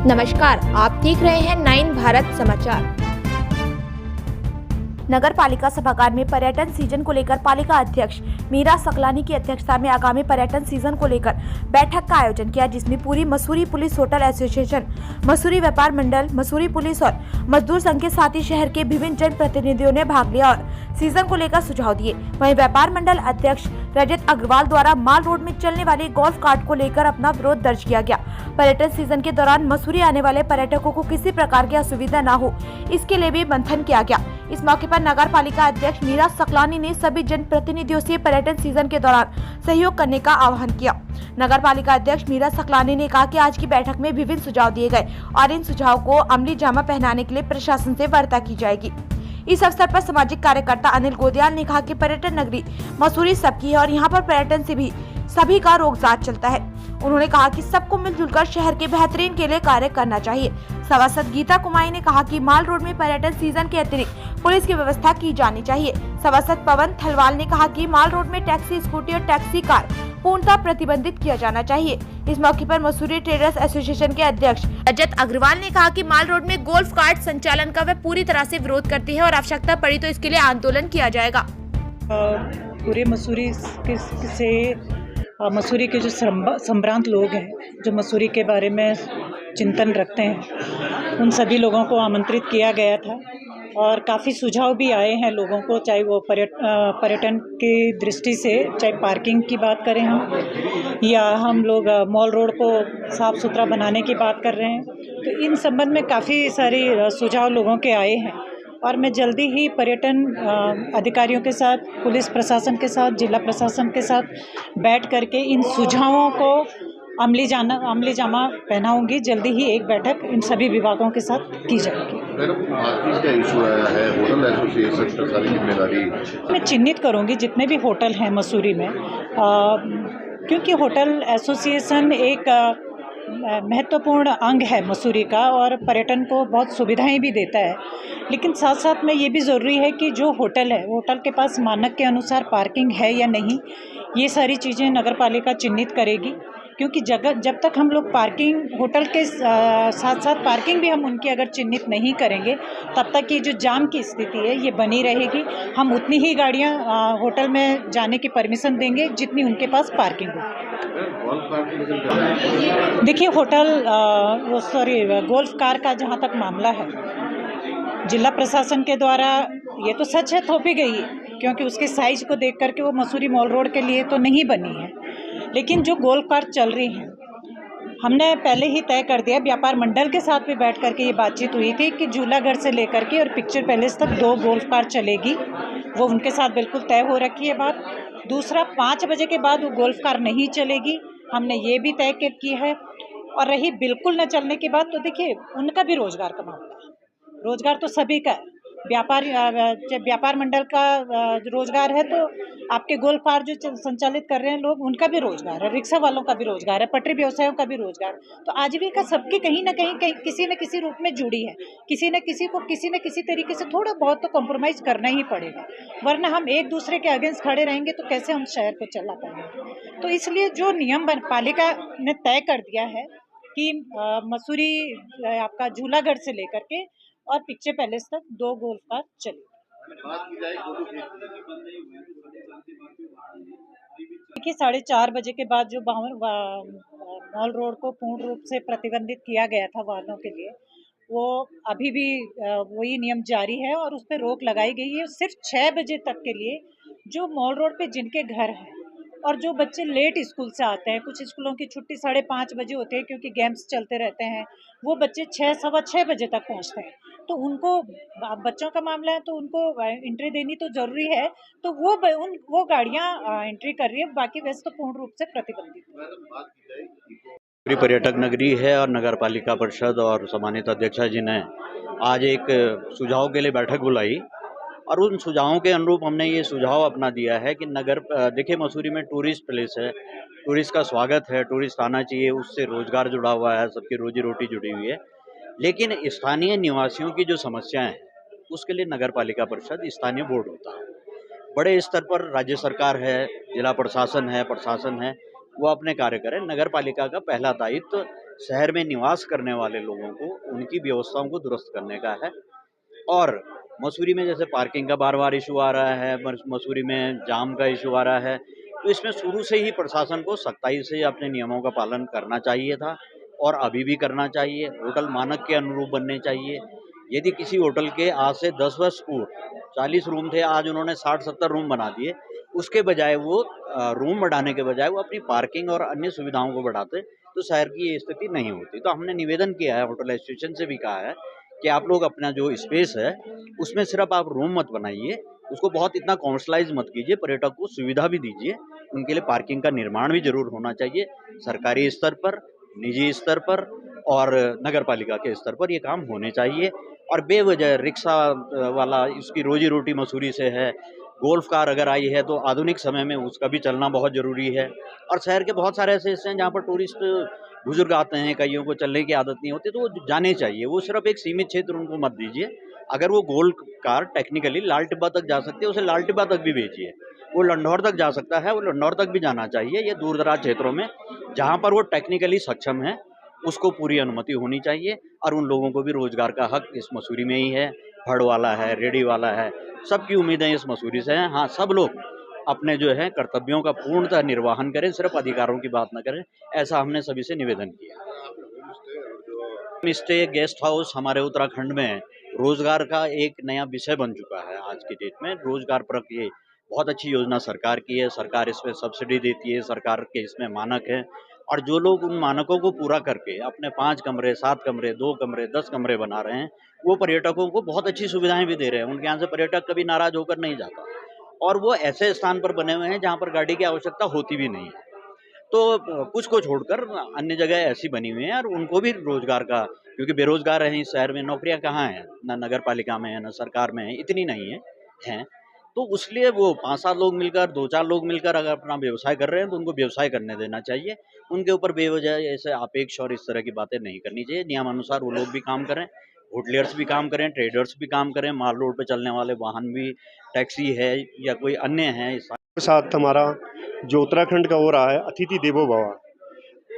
नमस्कार, आप देख रहे हैं 9 भारत समाचार। नगर पालिका सभागार में पर्यटन सीजन को लेकर पालिका अध्यक्ष मीरा सकलानी की अध्यक्षता में आगामी पर्यटन सीजन को लेकर बैठक का आयोजन किया, जिसमें पूरी Mussoorie police hotel association, Mussoorie व्यापार मंडल, मसूरी पुलिस और मजदूर संघ के साथ ही शहर के विभिन्न जन प्रतिनिधियों ने भाग लिया और सीजन को लेकर सुझाव दिए। वहीं व्यापार मंडल अध्यक्ष रजत अग्रवाल द्वारा माल रोड में चलने वाले गोल्फ कार्ट को लेकर अपना विरोध दर्ज किया गया। पर्यटन सीजन के दौरान मसूरी आने वाले पर्यटकों को किसी प्रकार की असुविधा न हो, इसके लिए भी मंथन किया गया। इस मौके पर नगर पालिका अध्यक्ष मीरा सकलानी ने सभी जनप्रतिनिधियों से पर्यटन सीजन के दौरान सहयोग करने का आह्वान किया। नगर पालिका अध्यक्ष मीरा सकलानी ने कहा कि आज की बैठक में विभिन्न सुझाव दिए गए और इन सुझाव को अमली जामा पहनाने के लिए प्रशासन से वार्ता की जाएगी। इस अवसर पर सामाजिक कार्यकर्ता अनिल गोदियाल ने कहा कि पर्यटन नगरी मसूरी सबकी है और यहाँ पर पर्यटन से भी सभी का रोजगार चलता है। उन्होंने कहा कि सबको मिलजुल कर शहर के बेहतरीन के लिए कार्य करना चाहिए। सभासद गीता कुमारी ने कहा कि माल रोड में पर्यटन सीजन के अतिरिक्त पुलिस की व्यवस्था की जानी चाहिए। सभासद पवन थलवाल ने कहा कि माल रोड में टैक्सी, स्कूटी और टैक्सी कार पूर्णतः प्रतिबंधित किया जाना चाहिए। इस मौके पर मसूरी ट्रेडर्स एसोसिएशन के अध्यक्ष रजत अग्रवाल ने कहा कि माल रोड में गोल्फ कार्ट संचालन का वे पूरी तरह से विरोध करती है और आवश्यकता पड़ी तो इसके लिए आंदोलन किया जाएगा। पूरे मसूरी से मसूरी के जो संभ्रांत लोग हैं, जो मसूरी के बारे में चिंतन रखते हैं, उन सभी लोगों को आमंत्रित किया गया था और काफ़ी सुझाव भी आए हैं लोगों को, चाहे वो पर्यटन की दृष्टि से, चाहे पार्किंग की बात करें हम, या हम लोग मॉल रोड को साफ़ सुथरा बनाने की बात कर रहे हैं। तो इन संबंध में काफ़ी सारे सुझाव लोगों के आए हैं और मैं जल्दी ही पर्यटन अधिकारियों के साथ, पुलिस प्रशासन के साथ, जिला प्रशासन के साथ बैठ करके इन सुझावों को अमली जामा पहनाऊंगी। जल्दी ही एक बैठक इन सभी विभागों के साथ की जाएगी। का इशू आया है, होटल एसोसिएशन की सारी जिम्मेदारी मैं चिन्हित करूंगी जितने भी होटल हैं मसूरी में, क्योंकि होटल एसोसिएशन एक महत्वपूर्ण अंग है मसूरी का और पर्यटन को बहुत सुविधाएं भी देता है। लेकिन साथ साथ में ये भी ज़रूरी है कि जो होटल है, होटल के पास मानक के अनुसार पार्किंग है या नहीं, ये सारी चीज़ें नगर पालिका चिन्हित करेगी। क्योंकि जब तक हम लोग पार्किंग, होटल के साथ साथ पार्किंग भी हम उनकी अगर चिन्हित नहीं करेंगे, तब तक ये जो जाम की स्थिति है ये बनी रहेगी। हम उतनी ही गाड़ियाँ होटल में जाने की परमिशन देंगे जितनी उनके पास पार्किंग हो। देखिए, गोल्फ कार का जहाँ तक मामला है, जिला प्रशासन के द्वारा ये तो सच है, थोपी गई है, क्योंकि उसके साइज को देख करके वो मसूरी मॉल रोड के लिए तो नहीं बनी है। लेकिन जो गोल्फ कार चल रही हैं, हमने पहले ही तय कर दिया, व्यापार मंडल के साथ भी बैठ करके ये बातचीत हुई थी कि झूलाघर से लेकर के और पिक्चर पैलेस तक 2 गोल्फ कार चलेगी। वो उनके साथ बिल्कुल तय हो रखी है बात। दूसरा, 5 बजे के बाद वो गोल्फ कार नहीं चलेगी, हमने ये भी तय की है। और रही बिल्कुल न चलने की बात, तो देखिए उनका भी रोजगार का मामला है, रोजगार तो सभी का है। व्यापार मंडल का रोजगार है, तो आपके गोल्फ कार जो संचालित कर रहे हैं लोग, उनका भी रोजगार है, रिक्शा वालों का भी रोजगार है, पटरी व्यवसायों का भी रोजगार। तो आजीविका सबकी कहीं ना कहीं किसी न किसी रूप में जुड़ी है। किसी न किसी तरीके से थोड़ा बहुत तो कॉम्प्रोमाइज़ करना ही पड़ेगा, वरना हम एक दूसरे के अगेंस्ट खड़े रहेंगे तो कैसे हम शहर को चला पाएंगे। तो इसलिए जो नियम पालिका ने तय कर दिया है कि मसूरी आपका झूलाघर से लेकर के और पिक्चर पैलेस तक 2 गोल्फ कार चले। देखिए, 4:30 बजे के बाद जो मॉल रोड को पूर्ण रूप से प्रतिबंधित किया गया था वाहनों के लिए, वो अभी भी वही नियम जारी है और उस पर रोक लगाई गई है। सिर्फ 6 बजे तक के लिए जो मॉल रोड पे जिनके घर हैं और जो बच्चे लेट स्कूल से आते हैं, कुछ स्कूलों की छुट्टी 5:30 बजे होती है क्योंकि गेम्स चलते रहते हैं, वो बच्चे 6, सवा 6 बजे तक पहुंचते हैं। तो उनको, बच्चों का मामला है तो उनको एंट्री देनी तो ज़रूरी है, तो वो गाड़ियाँ एंट्री कर रही है, बाकी वैसे तो पूर्ण रूप से प्रतिबंधित है। पूरी पर्यटक नगरी है और नगर पालिका परिषद और सम्मानित अध्यक्षा जी ने आज एक सुझाव के लिए बैठक बुलाई और उन सुझावों के अनुरूप हमने ये सुझाव अपना दिया है कि देखिए मसूरी में टूरिस्ट प्लेस है, टूरिस्ट का स्वागत है, टूरिस्ट आना चाहिए, उससे रोजगार जुड़ा हुआ है, सबकी रोजी रोटी जुड़ी हुई है। लेकिन स्थानीय निवासियों की जो समस्याएं हैं उसके लिए नगर पालिका परिषद स्थानीय बोर्ड होता है। बड़े स्तर पर राज्य सरकार है, जिला प्रशासन है, वो अपने कार्य करें। नगर पालिका का पहला दायित्व शहर में निवास करने वाले लोगों को उनकी व्यवस्थाओं को दुरुस्त करने का है। और मसूरी में जैसे पार्किंग का बार-बार इशू आ रहा है, मसूरी में जाम का इशू आ रहा है, तो इसमें शुरू से ही प्रशासन को सख्ताई से अपने नियमों का पालन करना चाहिए था और अभी भी करना चाहिए। होटल मानक के अनुरूप बनने चाहिए। यदि किसी होटल के आज से 10 वर्ष पूर्व 40 रूम थे, आज उन्होंने 60-70 रूम बना दिए, उसके बजाय वो रूम बढ़ाने के बजाय वो अपनी पार्किंग और अन्य सुविधाओं को बढ़ाते, तो शहर की ये स्थिति नहीं होती। तो हमने निवेदन किया है, होटल एसोसिएशन से भी कहा है कि आप लोग अपना जो स्पेस है, उसमें सिर्फ आप रूम मत बनाइए, उसको बहुत इतना कॉमर्शलाइज़ मत कीजिए, पर्यटक को सुविधा भी दीजिए। उनके लिए पार्किंग का निर्माण भी ज़रूर होना चाहिए, सरकारी स्तर पर, निजी स्तर पर और नगर पालिका के स्तर पर ये काम होने चाहिए। और बेवजह रिक्शा वाला, इसकी रोजी-रोटी मसूरी से है, गोल्फ कार अगर आई है तो आधुनिक समय में उसका भी चलना बहुत ज़रूरी है। और शहर के बहुत सारे ऐसे हिस्से हैं जहाँ पर टूरिस्ट बुजुर्ग आते हैं, कईयों को चलने की आदत नहीं होती, तो वो जाने चाहिए। वो सिर्फ एक सीमित क्षेत्र उनको मत दीजिए। अगर वो गोल्फ कार टेक्निकली लाल टिब्बा तक जा सकती है, उसे लाल टिब्बा तक भी भेजिए। वो लंढौर तक जा सकता है, वो लंढौर तक भी जाना चाहिए। ये दूर-दराज क्षेत्रों में जहाँ पर वो टेक्निकली सक्षम है, उसको पूरी अनुमति होनी चाहिए। और उन लोगों को भी रोज़गार का हक इस मसूरी में ही है। फड़ वाला है, रेहड़ी वाला है, सबकी उम्मीदें इस मसूरी से हैं। हाँ, सब लोग अपने जो है कर्तव्यों का पूर्णतः निर्वहन करें, सिर्फ अधिकारों की बात न करें। ऐसा हमने सभी से निवेदन किया। होम स्टे, गेस्ट हाउस हमारे उत्तराखंड में रोजगार का एक नया विषय बन चुका है। आज की डेट में रोजगार परक ये बहुत अच्छी योजना सरकार की है। सरकार इसमें सब्सिडी देती है, सरकार के इसमें मानक हैं। और जो लोग उन मानकों को पूरा करके अपने 5 कमरे, 7 कमरे, 2 कमरे, 10 कमरे बना रहे हैं, वो पर्यटकों को बहुत अच्छी सुविधाएं भी दे रहे हैं। उनके यहाँ से पर्यटक कभी नाराज होकर नहीं जाता। और वो ऐसे स्थान पर बने हुए हैं जहाँ पर गाड़ी की आवश्यकता होती भी नहीं है। तो कुछ को छोड़कर अन्य जगह ऐसी बनी हुई हैं और उनको भी रोजगार का, क्योंकि बेरोजगार हैं इस शहर में, नौकरियां कहाँ हैं, ना नगर पालिका में है, ना सरकार में है, इतनी नहीं है हैं। तो उसलिए वो 5-7 लोग मिलकर, 2-4 लोग मिलकर अगर अपना व्यवसाय कर रहे हैं तो उनको व्यवसाय करने देना चाहिए। उनके ऊपर बेवजह ऐसे अपेक्ष और इस तरह की बातें नहीं करनी चाहिए। नियमानुसार वो लोग भी काम करें, होटलियर्स भी काम करें, ट्रेडर्स भी काम करें, माल रोड पे चलने वाले वाहन भी, टैक्सी है या कोई अन्य है। साथ हमारा जो उत्तराखंड का हो रहा है अतिथि देवो भव,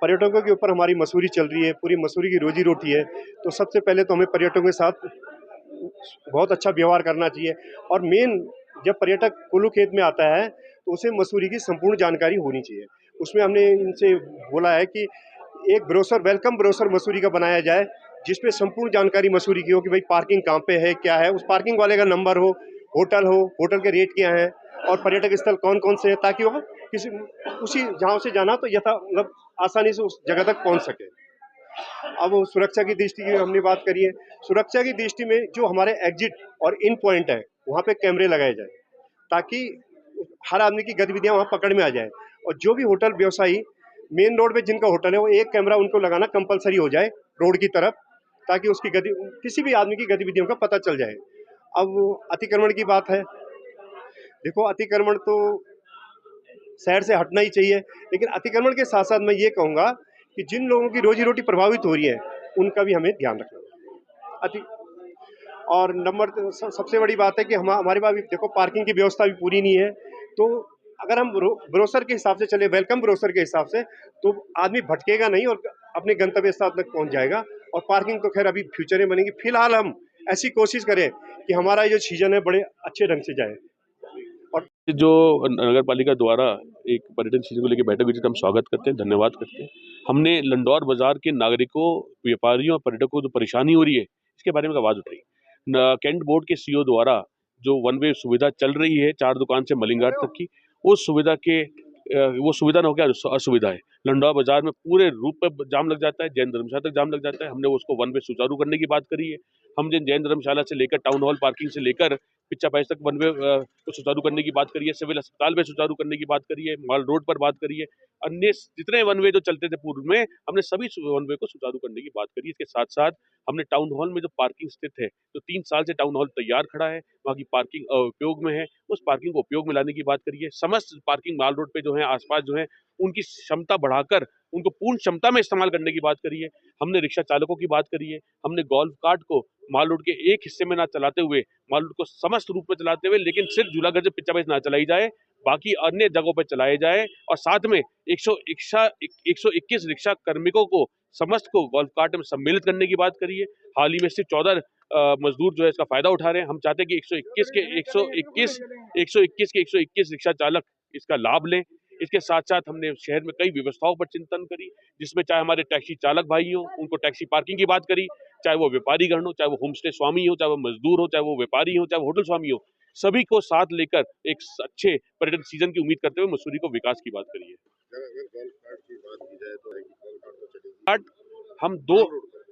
पर्यटकों के ऊपर हमारी मसूरी चल रही है, पूरी मसूरी की रोजी रोटी है। तो सबसे पहले तो हमें पर्यटकों के साथ बहुत अच्छा व्यवहार करना चाहिए। और मेन, जब पर्यटक कुल्लू खेत में आता है तो उसे मसूरी की संपूर्ण जानकारी होनी चाहिए। उसमें हमने इनसे बोला है कि एक ब्रोशर, वेलकम ब्रोशर मसूरी का बनाया जाए, जिसपे संपूर्ण जानकारी मसूरी की हो कि भाई पार्किंग कहाँ पे है, क्या है, उस पार्किंग वाले का नंबर हो, होटल के रेट क्या हैं और पर्यटक स्थल कौन कौन से हैं, ताकि वो किसी उसी जहाँ से जाना तो मतलब आसानी से उस जगह तक पहुँच सके। अब सुरक्षा की दृष्टि की हमने बात करी है। सुरक्षा की दृष्टि में जो हमारे एग्जिट और इन पॉइंट है, वहाँ पे कैमरे लगाए जाए, ताकि हर आदमी की गतिविधियाँ वहाँ पकड़ में आ जाए। और जो भी होटल व्यवसायी मेन रोड पे जिनका होटल है, वो एक कैमरा उनको लगाना कंपलसरी हो जाए रोड की तरफ, ताकि उसकी किसी भी आदमी की गतिविधियों का पता चल जाए। अब अतिक्रमण की बात है, देखो अतिक्रमण तो शहर से हटना ही चाहिए, लेकिन अतिक्रमण के साथ साथ मैं ये कहूँगा कि जिन लोगों की रोजी रोटी प्रभावित हो रही है उनका भी हमें ध्यान रखना है। और नंबर सबसे बड़ी बात है कि हमारे पास भी देखो पार्किंग की व्यवस्था भी पूरी नहीं है। तो अगर हम ब्रोशर के हिसाब से चले, वेलकम ब्रोशर के हिसाब से, तो आदमी भटकेगा नहीं और अपने गंतव्य स्थान तक पहुंच जाएगा। और पार्किंग तो खैर अभी फ्यूचर में बनेगी। फिलहाल हम ऐसी कोशिश करें कि हमारा ये जो सीजन है बड़े अच्छे ढंग से जाए। और जो नगर पालिका द्वारा एक पर्यटन सीजन को लेकर बैठक हुई, जिसका हम स्वागत करते हैं, धन्यवाद करते हैं। हमने लंढौर बाजार के नागरिकों, व्यापारियों और पर्यटकों को जो परेशानी हो रही है, इसके बारे में आवाज़ उठाई। कैंट बोर्ड के सीईओ द्वारा जो वन वे सुविधा चल रही है 4 दुकान से मलिंगार तक की, उस सुविधा के वो सुविधा न होकर असुविधा है। लंढौर बाजार में पूरे रूप पे जाम लग जाता है, जैन धर्मशाला तक जाम लग जाता है। हमने उसको वन वे सुचारू करने की बात करी है। हम जैन धर्मशाला से लेकर टाउन हॉल पार्किंग से लेकर पिच्चा पाइस तक वन वे को सुचारू करने की बात करी है। सिविल अस्पताल में सुचारू करने की बात करी है। माल रोड पर बात करी है। अन्य जितने वन वे जो चलते थे पूर्व में, हमने सभी वन वे को सुचारू करने की बात करी है। इसके साथ साथ हमने टाउन हॉल में जो पार्किंग स्थित है, जो 3 साल से टाउन हॉल तैयार खड़ा है, वहाँ की पार्किंग उपयोग में है, उस पार्किंग को उपयोग में लाने की बात करी है। समस्त पार्किंग माल रोड पे जो है, आसपास जो है, उनकी क्षमता बढ़ाकर उनको पूर्ण क्षमता में इस्तेमाल करने की बात करी है। हमने रिक्शा चालकों की बात करी है। हमने गोल्फ कार्ट को माल रोड के एक हिस्से में ना चलाते हुए, माल रोड को समस्त रूप में चलाते हुए, लेकिन सिर्फ झूलाघर से पिच्चा पाइस ना चलाई जाए, बाकी अन्य जगहों पर चलाए जाए और साथ में 121 रिक्शा कार्मिकों को समस्त को गोल्फ कार्ट में सम्मिलित करने की बात करी है। हाल ही में सिर्फ 14 मजदूर जो है इसका फायदा उठा रहे हैं। हम चाहते हैं कि 121 रिक्शा चालक इसका लाभ लें। इसके साथ साथ हमने शहर में कई व्यवस्थाओं पर चिंतन करी, जिसमें चाहे हमारे टैक्सी चालक भाई हो, उनको टैक्सी पार्किंग की बात करी, चाहे वो व्यापारीगण हो, चाहे वो होम स्टे स्वामी हो, चाहे वो मजदूर हो, चाहे वो व्यापारी हो, चाहे वो होटल स्वामी हो, सभी को साथ लेकर एक अच्छे पर्यटन सीजन की उम्मीद करते हुए मसूरी को विकास की बात करी है। कार्ट हम 2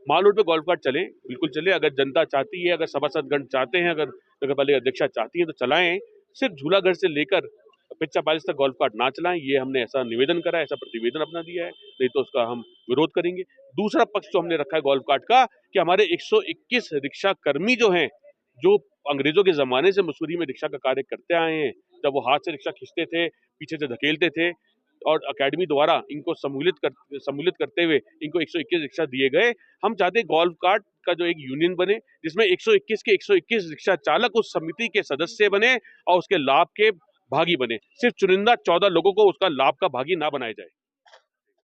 माल रोड पे गोल्फ कार्ट चलें, बिल्कुल चले। अगर जनता चाहती है, अगर सभासदगण चाहते हैं, अगर नगर पालिका अध्यक्षा चाहती है तो चलाएं। सिर्फ झूलाघर से लेकर पिच्चा पैलेस तक गोल्फ कार्ट ना चलाएं, ये हमने ऐसा निवेदन करा है, ऐसा प्रतिवेदन अपना दिया है, नहीं तो उसका हम विरोध करेंगे। दूसरा पक्ष जो हमने रखा है गोल्फ कार्ट का कि हमारे 121 रिक्शा कर्मी जो हैं, जो अंग्रेजों के ज़माने से मसूरी में रिक्शा का कार्य करते आए हैं, जब वो हाथ से रिक्शा खींचते थे, पीछे से धकेलते थे और अकेडमी द्वारा इनको सम्मिलित करते हुए इनको 121 रिक्शा दिए गए। हम चाहते हैं गोल्फ कार्ट का जो एक यूनियन बने, जिसमें 121 के 121 रिक्शा चालक उस समिति के सदस्य बने और उसके लाभ के भागी बने। सिर्फ चुनिंदा 14 लोगों को उसका लाभ का भागी ना बनाया जाए।